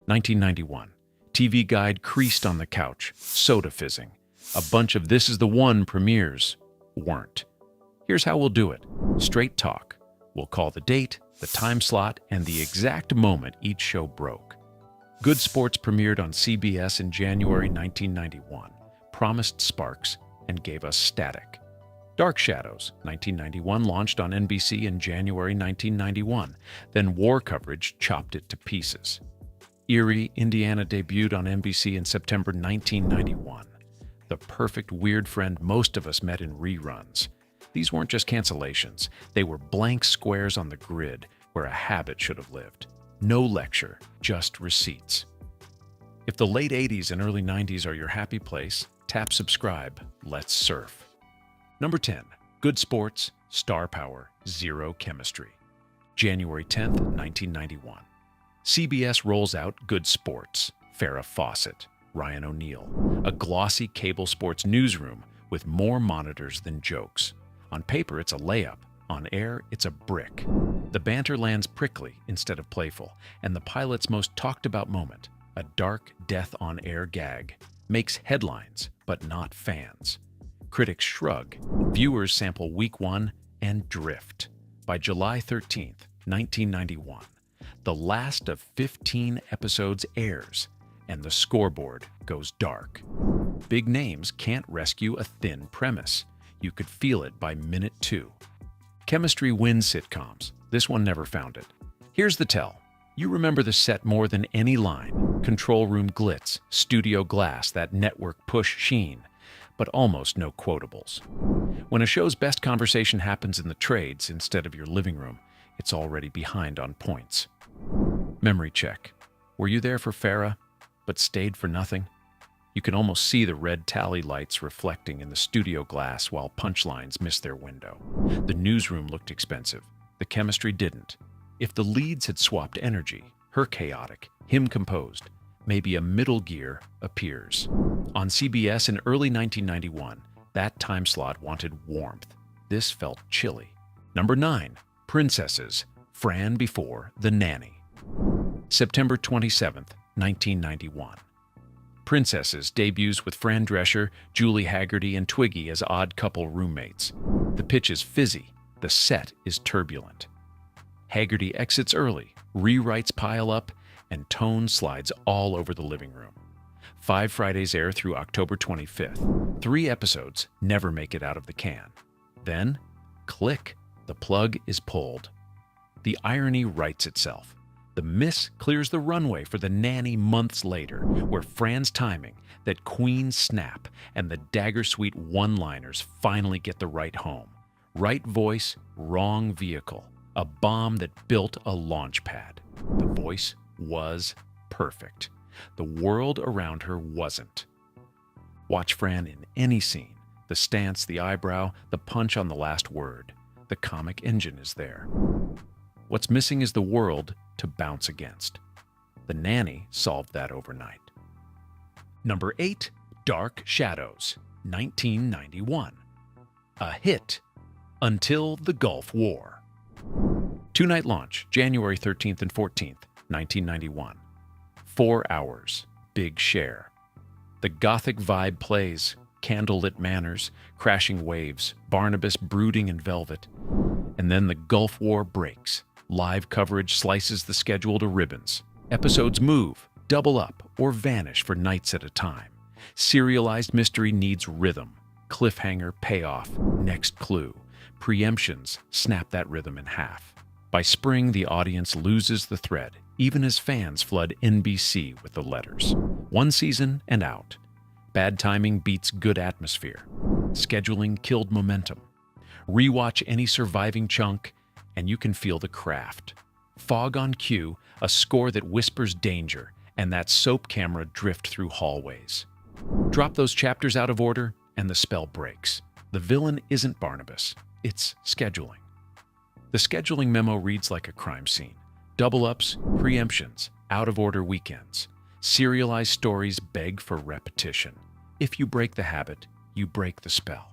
1991. TV guide creased on the couch, soda fizzing. A bunch of This Is the One premieres weren't. Here's how we'll do it. Straight talk. We'll call the date, the time slot, and the exact moment each show broke. Good Sports premiered on CBS in January 1991, promised sparks, and gave us static. Dark Shadows, 1991, launched on NBC in January 1991, then war coverage chopped it to pieces. Eerie, Indiana debuted on NBC in September 1991. The perfect weird friend most of us met in reruns. These weren't just cancellations, they were blank squares on the grid where a habit should have lived. No lecture, just receipts. If the late 80s and early 90s are your happy place, tap subscribe, let's surf. Number 10. Good Sports, Star Power, Zero Chemistry. January 10th, 1991. CBS rolls out Good Sports, Farrah Fawcett, Ryan O'Neal, a glossy cable sports newsroom with more monitors than jokes. On paper, it's a layup. On air, it's a brick. The banter lands prickly instead of playful, and the pilot's most talked-about moment, a dark death-on-air gag, makes headlines, but not fans. Critics shrug, viewers sample week 1 and drift. By July 13th, 1991, the last of 15 episodes airs, and the scoreboard goes dark. Big names can't rescue a thin premise. You could feel it by minute 2. Chemistry wins sitcoms. This one never found it. Here's the tell. You remember the set more than any line. Control room glitz, studio glass, that network push sheen, but almost no quotables. When a show's best conversation happens in the trades instead of your living room, it's already behind on points. Memory check. Were you there for Farrah, but stayed for nothing? You can almost see the red tally lights reflecting in the studio glass while punchlines miss their window. The newsroom looked expensive. The chemistry didn't. If the leads had swapped energy, her chaotic, him composed, maybe a middle gear appears. On CBS in early 1991, that time slot wanted warmth. This felt chilly. Number 9. Princesses, Fran before The Nanny. September 27th, 1991. Princesses debuts with Fran Drescher, Julie Haggerty, and Twiggy as odd couple roommates. The pitch is fizzy. The set is turbulent. Haggerty exits early, rewrites pile up, and tone slides all over the living room. 5 Fridays air through October 25th. 3 episodes never make it out of the can. Then, click, the plug is pulled. The irony writes itself. The miss clears the runway for The Nanny months later, where Fran's timing, that queen snap, and the dagger-sweet one-liners finally get the right home. Right voice, wrong vehicle. A bomb that built a launch pad. The voice was perfect. The world around her wasn't. Watch Fran in any scene. The stance, the eyebrow, the punch on the last word. The comic engine is there. What's missing is the world to bounce against. The Nanny solved that overnight. Number 8. Dark Shadows, 1991. A hit until the Gulf War. 2-night launch, January 13th and 14th, 1991. 4 hours, big share. The gothic vibe plays, candlelit manners, crashing waves, Barnabas brooding in velvet. And then the Gulf War breaks. Live coverage slices the schedule to ribbons. Episodes move, double up, or vanish for nights at a time. Serialized mystery needs rhythm. Cliffhanger, payoff, next clue. Preemptions snap that rhythm in half. By spring, the audience loses the thread, even as fans flood NBC with the letters. 1 season and out. Bad timing beats good atmosphere. Scheduling killed momentum. Rewatch any surviving chunk, and you can feel the craft. Fog on cue, a score that whispers danger, and that soap camera drift through hallways. Drop those chapters out of order, and the spell breaks. The villain isn't Barnabas, it's scheduling. The scheduling memo reads like a crime scene. Double-ups, preemptions, out-of-order weekends. Serialized stories beg for repetition. If you break the habit, you break the spell.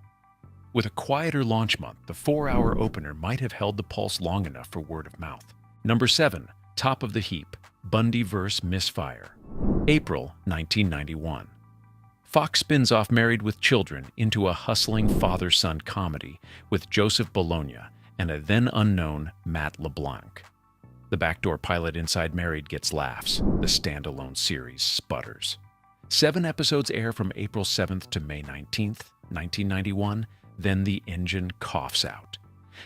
With a quieter launch month, the 4-hour opener might have held the pulse long enough for word of mouth. Number 7. Top of the Heap, Bundy vs. Misfire, April 1991. Fox spins off Married with Children into a hustling father-son comedy with Joseph Bologna and a then-unknown Matt LeBlanc. The backdoor pilot Inside Married gets laughs. The standalone series sputters. 7 episodes air from April 7th to May 19th, 1991. Then the engine coughs out.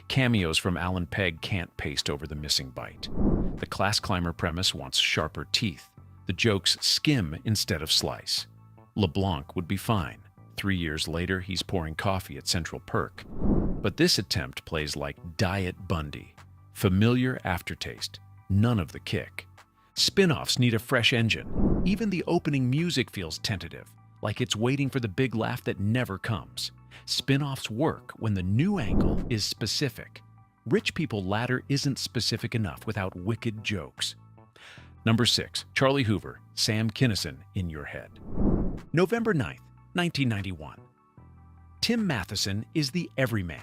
Cameos from Alan Pegg can't paste over the missing bite. The class climber premise wants sharper teeth. The jokes skim instead of slice. LeBlanc would be fine. 3 years later, he's pouring coffee at Central Perk. But this attempt plays like Diet Bundy. Familiar aftertaste, none of the kick. Spin-offs need a fresh engine. Even the opening music feels tentative, like it's waiting for the big laugh that never comes. Spin-offs work when the new angle is specific. Rich People Ladder isn't specific enough without wicked jokes. Number 6. Charlie Hoover, Sam Kinison in Your Head. November 9th, 1991. Tim Matheson is the everyman.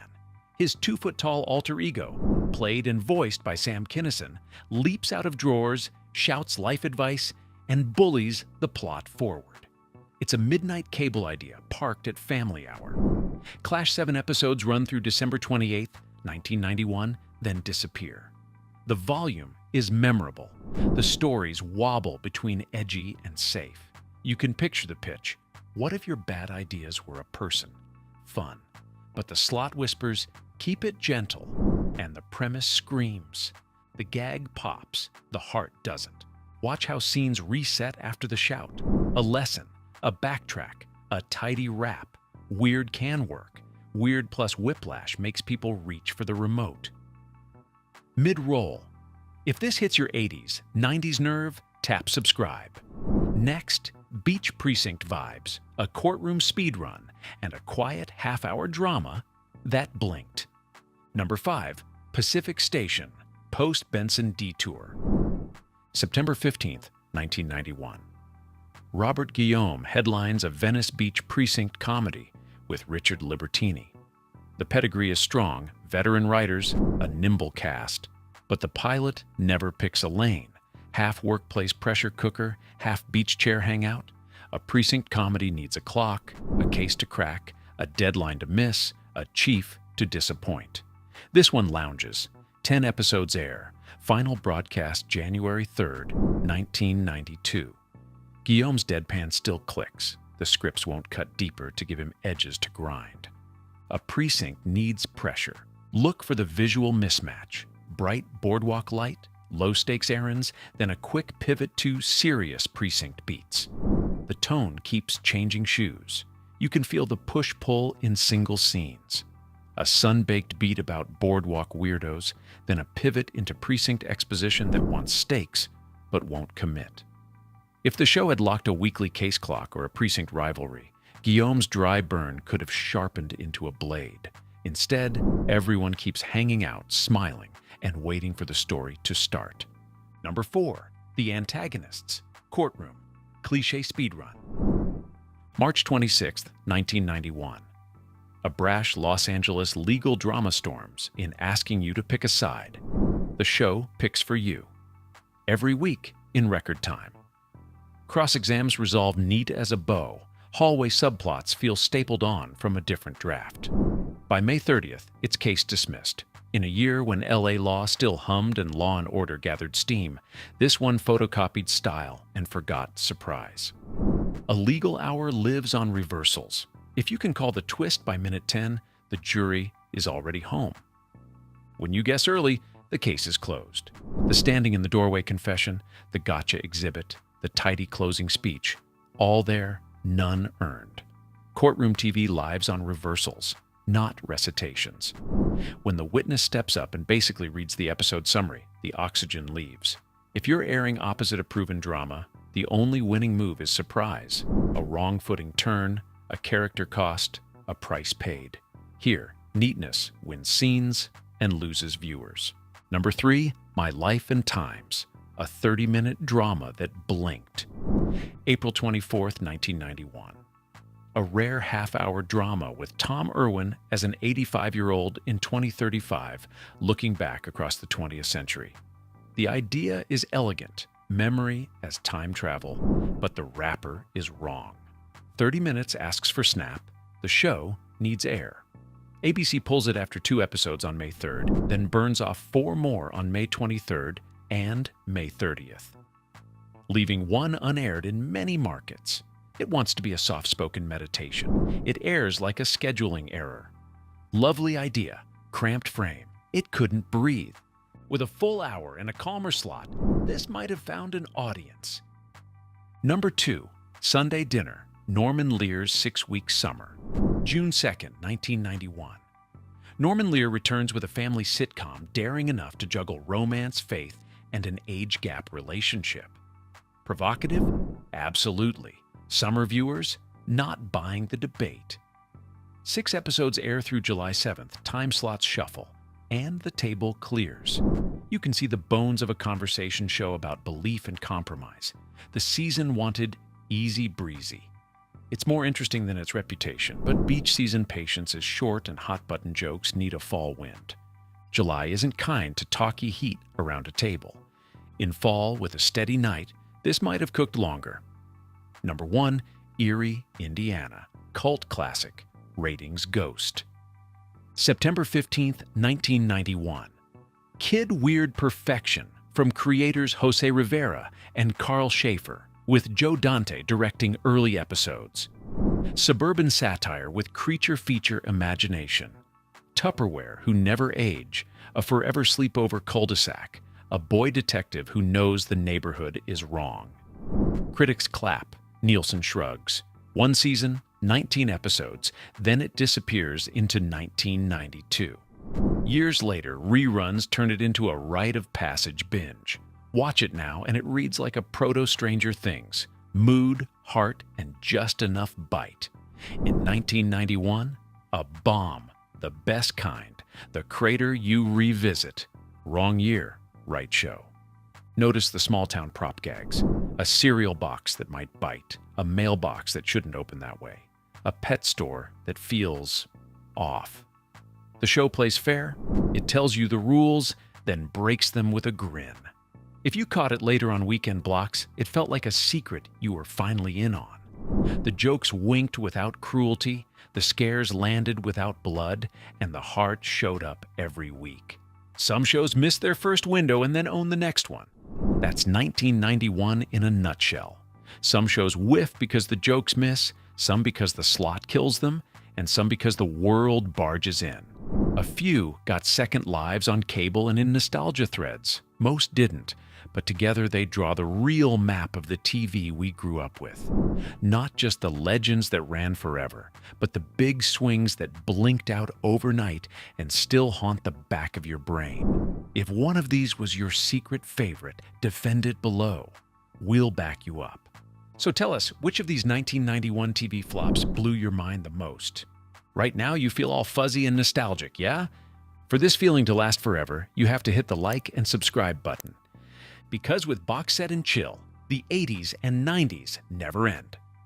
His 2-foot-tall alter ego, played and voiced by Sam Kinison, leaps out of drawers, shouts life advice, and bullies the plot forward. It's a midnight cable idea parked at Family Hour. Clash 7 episodes run through December 28th, 1991, then disappear. The volume is memorable. The stories wobble between edgy and safe. You can picture the pitch. What if your bad ideas were a person? Fun. But the slot whispers, keep it gentle, and the premise screams. The gag pops, the heart doesn't. Watch how scenes reset after the shout. A lesson, a backtrack, a tidy wrap. Weird can work. Weird plus whiplash makes people reach for the remote. Mid-roll. If this hits your 80s, 90s nerve, tap subscribe. Next, beach precinct vibes, a courtroom speedrun, and a quiet half-hour drama that blinked. Number 5. Pacific Station, post-Benson detour. September 15th, 1991. Robert Guillaume headlines a Venice Beach precinct comedy with Richard Libertini. The pedigree is strong, veteran writers, a nimble cast. But the pilot never picks a lane. Half workplace pressure cooker, half beach chair hangout. A precinct comedy needs a clock, a case to crack, a deadline to miss, a chief to disappoint. This one lounges. 10 episodes air. Final broadcast January 3rd, 1992. Guillaume's deadpan still clicks. The scripts won't cut deeper to give him edges to grind. A precinct needs pressure. Look for the visual mismatch. Bright boardwalk light, low-stakes errands, then a quick pivot to serious precinct beats. The tone keeps changing shoes. You can feel the push-pull in single scenes. A sun-baked beat about boardwalk weirdos, then a pivot into precinct exposition that wants stakes but won't commit. If the show had locked a weekly case clock or a precinct rivalry, Guillaume's dry burn could have sharpened into a blade. Instead, everyone keeps hanging out, smiling, and waiting for the story to start. Number 4. The Antagonists, courtroom, cliché speedrun. March 26, 1991. A brash Los Angeles legal drama storms in asking you to pick a side. The show picks for you. Every week in record time. Cross-exams resolve neat as a bow. Hallway subplots feel stapled on from a different draft. By May 30th, it's case dismissed. In a year when LA law still hummed and Law and Order gathered steam, this one photocopied style and forgot surprise. A legal hour lives on reversals. If you can call the twist by minute 10, the jury is already home. When you guess early, the case is closed. The standing in the doorway confession, the gotcha exhibit, the tidy closing speech, all there, none earned. Courtroom TV lives on reversals, not recitations. When the witness steps up and basically reads the episode summary, the oxygen leaves. If you're airing opposite a proven drama, the only winning move is surprise, a wrong-footing turn, a character cost, a price paid. Here, neatness wins scenes and loses viewers. Number 3, My Life and Times, a 30-minute drama that blinked. April 24th, 1991. A rare half-hour drama with Tom Irwin as an 85-year-old in 2035 looking back across the 20th century. The idea is elegant, memory as time travel, but the wrapper is wrong. 30 Minutes asks for Snap. The show needs air. ABC pulls it after 2 episodes on May 3rd, then burns off 4 more on May 23rd and May 30th, leaving 1 unaired in many markets. It wants to be a soft-spoken meditation. It airs like a scheduling error. Lovely idea, cramped frame. It couldn't breathe. With a full hour and a calmer slot, this might have found an audience. Number 2, Sunday Dinner, Norman Lear's 6-Week Summer. June 2nd, 1991. Norman Lear returns with a family sitcom daring enough to juggle romance, faith, and an age gap relationship. Provocative? Absolutely. Summer viewers? Not buying the debate. 6 episodes air through July 7th, time slots shuffle, and the table clears. You can see the bones of a conversation show about belief and compromise. The season wanted easy breezy. It's more interesting than its reputation, but beach season patience is short and hot-button jokes need a fall wind. July isn't kind to talky heat around a table. In fall, with a steady night, this might have cooked longer. Number 1, Eerie, Indiana. Cult classic. Ratings Ghost. September 15th, 1991. Kid Weird Perfection from creators Jose Rivera and Carl Schaefer, with Joe Dante directing early episodes. Suburban satire with creature feature imagination. Tupperware who never age, a forever sleepover cul-de-sac, a boy detective who knows the neighborhood is wrong. Critics clap, Nielsen shrugs. 1 season, 19 episodes, then it disappears into 1992. Years later, reruns turn it into a rite of passage binge. Watch it now and it reads like a proto-Stranger Things. Mood, heart, and just enough bite. In 1991, a bomb, the best kind, the crater you revisit. Wrong year, right show. Notice the small-town prop gags. A cereal box that might bite. A mailbox that shouldn't open that way. A pet store that feels off. The show plays fair. It tells you the rules, then breaks them with a grin. If you caught it later on weekend blocks, it felt like a secret you were finally in on. The jokes winked without cruelty, the scares landed without blood, and the heart showed up every week. Some shows miss their first window and then own the next one. That's 1991 in a nutshell. Some shows whiff because the jokes miss, some because the slot kills them, and some because the world barges in. A few got second lives on cable and in nostalgia threads. Most didn't, but together they draw the real map of the TV we grew up with. Not just the legends that ran forever, but the big swings that blinked out overnight and still haunt the back of your brain. If one of these was your secret favorite, defend it below. We'll back you up. So tell us, which of these 1991 TV flops blew your mind the most? Right now you feel all fuzzy and nostalgic, yeah? For this feeling to last forever, you have to hit the like and subscribe button. Because with Box Set and Chill, the 80s and 90s never end.